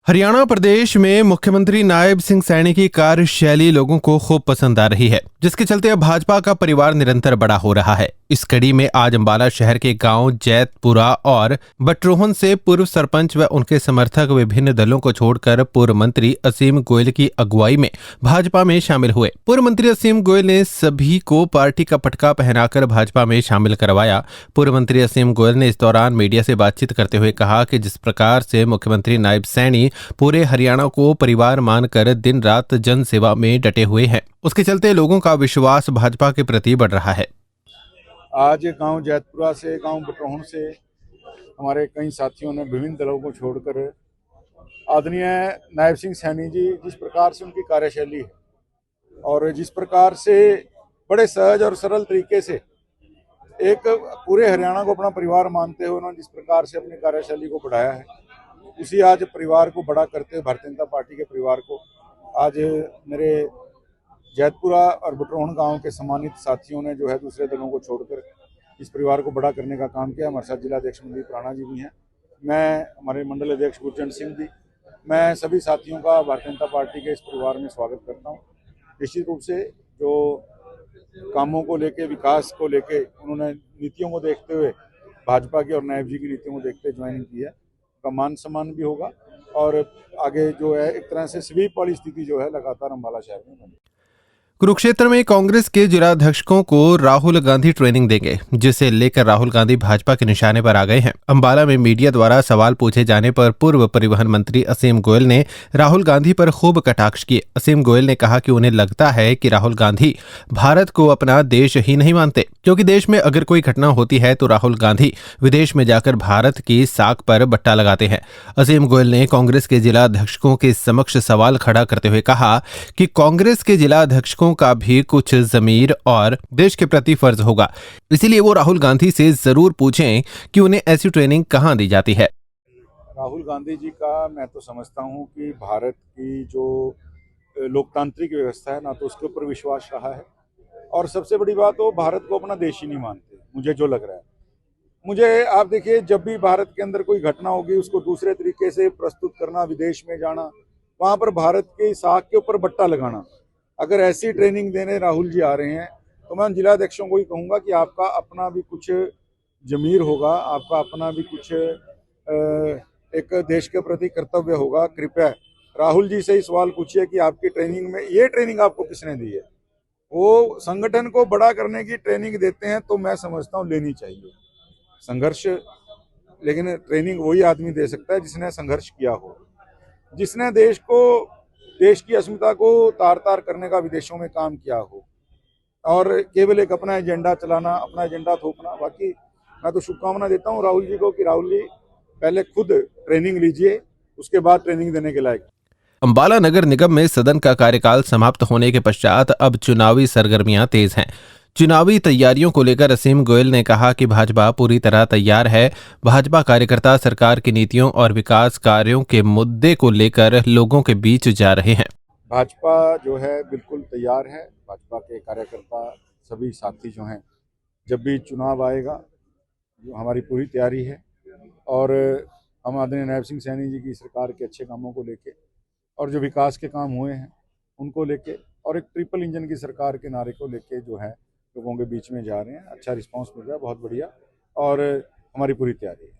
हरियाणा प्रदेश में मुख्यमंत्री नायब सिंह सैनी की कार्यशैली लोगों को खूब पसंद आ रही है, जिसके चलते अब भाजपा का परिवार निरंतर बड़ा हो रहा है। इस कड़ी में आज अंबाला शहर के गांव जैतपुरा और बटरोहन से पूर्व सरपंच व उनके समर्थक विभिन्न दलों को छोड़कर पूर्व मंत्री असीम गोयल की अगुवाई में भाजपा में शामिल हुए। पूर्व मंत्री असीम गोयल ने सभी को पार्टी का पटका पहनाकर भाजपा में शामिल करवाया। पूर्व मंत्री असीम गोयल ने इस दौरान मीडिया से बातचीत करते हुए कहा कि जिस प्रकार से मुख्यमंत्री नायब सैनी पूरे हरियाणा को परिवार मानकर दिन रात जन सेवा में डटे हुए हैं, उसके चलते लोगों का विश्वास भाजपा के प्रति बढ़ रहा है। आज गांव जैतपुरा से, गांव बटरोहन से हमारे कई साथियों ने विभिन्न दलों को छोड़कर आदरणीय नायब सिंह सैनी जी जिस प्रकार से उनकी कार्यशैली है और जिस प्रकार से बड़े सहज और सरल तरीके से एक पूरे हरियाणा को अपना परिवार मानते हुए उन्होंने जिस प्रकार से अपनी कार्यशैली को बढ़ाया है, उसी आज परिवार को बड़ा करते हुए भारतीय जनता पार्टी के परिवार को आज मेरे जैतपुरा और बटरोहन गांव के सम्मानित साथियों ने जो है दूसरे दलों को छोड़कर इस परिवार को बड़ा करने का काम किया। हमारे साथ जिला अध्यक्ष मनदीप राणा जी भी हैं, मैं हमारे मंडल अध्यक्ष गुरचंद सिंह जी, मैं सभी साथियों का भारतीय जनता पार्टी के इस परिवार में स्वागत करता हूँ। निश्चित रूप से जो कामों को लेके, विकास को लेके उन्होंने नीतियों को देखते हुए भाजपा की और नायब जी की नीतियों को देखते हुए ज्वाइनिंग की है, का मान सम्मान भी होगा और आगे जो है एक तरह से स्वीप वाली स्थिति जो है लगातार अंबाला शहर में बनी। कुरुक्षेत्र में कांग्रेस के जिलाध्यक्षों को राहुल गांधी ट्रेनिंग देंगे, जिसे लेकर राहुल गांधी भाजपा के निशाने पर आ गए हैं। अंबाला में मीडिया द्वारा सवाल पूछे जाने पर पूर्व परिवहन मंत्री असीम गोयल ने राहुल गांधी पर खूब कटाक्ष किए। असीम गोयल ने कहा कि उन्हें लगता है कि राहुल गांधी भारत को अपना देश ही नहीं मानते, क्योंकि देश में अगर कोई घटना होती है तो राहुल गांधी विदेश में जाकर भारत की साख पर बट्टा लगाते हैं। असीम गोयल ने कांग्रेस के जिलाध्यक्षों के समक्ष सवाल खड़ा करते हुए कहा कि कांग्रेस के जिलाध्यक्षों का भी कुछ ज़मीर और देश के प्रति फर्ज होगा, इसीलिए वो राहुल गांधी से जरूर पूछें कि उन्हें ऐसी ट्रेनिंग कहां दी जाती है। राहुल गांधी जी का मैं तो समझता हूं कि भारत की जो लोकतांत्रिक व्यवस्था है ना, तो उसके ऊपर विश्वास रहा है और सबसे बड़ी बात वो भारत को अपना देश ही नहीं मानते, मुझे जो लग रहा है। मुझे आप देखिए, जब भी भारत के अंदर कोई घटना होगी उसको दूसरे तरीके से प्रस्तुत करना, विदेश में जाना, वहां पर भारत की साख के ऊपर बट्टा लगाना, अगर ऐसी ट्रेनिंग देने राहुल जी आ रहे हैं तो मैं उन जिलाध्यक्षों को ही कहूंगा कि आपका अपना भी कुछ जमीर होगा, आपका अपना भी कुछ एक देश के प्रति कर्तव्य होगा। कृपया राहुल जी से ही सवाल पूछिए कि आपकी ट्रेनिंग में ये ट्रेनिंग आपको किसने दी है। वो संगठन को बड़ा करने की ट्रेनिंग देते हैं तो मैं समझता हूँ लेनी चाहिए संघर्ष, लेकिन ट्रेनिंग वही आदमी दे सकता है जिसने संघर्ष किया हो, जिसने देश की अस्मिता को तार तार करने का विदेशों में काम किया हो और केवल एक अपना एजेंडा चलाना, अपना एजेंडा थोपना। बाकी मैं तो शुभकामना देता हूँ राहुल जी को कि राहुल जी पहले खुद ट्रेनिंग लीजिए, उसके बाद ट्रेनिंग देने के लायक। अंबाला नगर निगम में सदन का कार्यकाल समाप्त होने के पश्चात अब चुनावी सरगर्मियां तेज हैं। चुनावी तैयारियों को लेकर असीम गोयल ने कहा कि भाजपा पूरी तरह तैयार है। भाजपा कार्यकर्ता सरकार की नीतियों और विकास कार्यों के मुद्दे को लेकर लोगों के बीच जा रहे हैं। भाजपा जो है बिल्कुल तैयार है। भाजपा के कार्यकर्ता सभी साथी जो हैं, जब भी चुनाव आएगा जो हमारी पूरी तैयारी है और हम आदरणीय नायब सिंह सैनी जी की सरकार के अच्छे कामों को लेके और जो विकास के काम हुए हैं उनको लेके और एक ट्रिपल इंजन की सरकार के नारे को लेके जो है लोगों के बीच में जा रहे हैं। अच्छा रिस्पांस मिल रहा है, बहुत बढ़िया, और हमारी पूरी तैयारी है।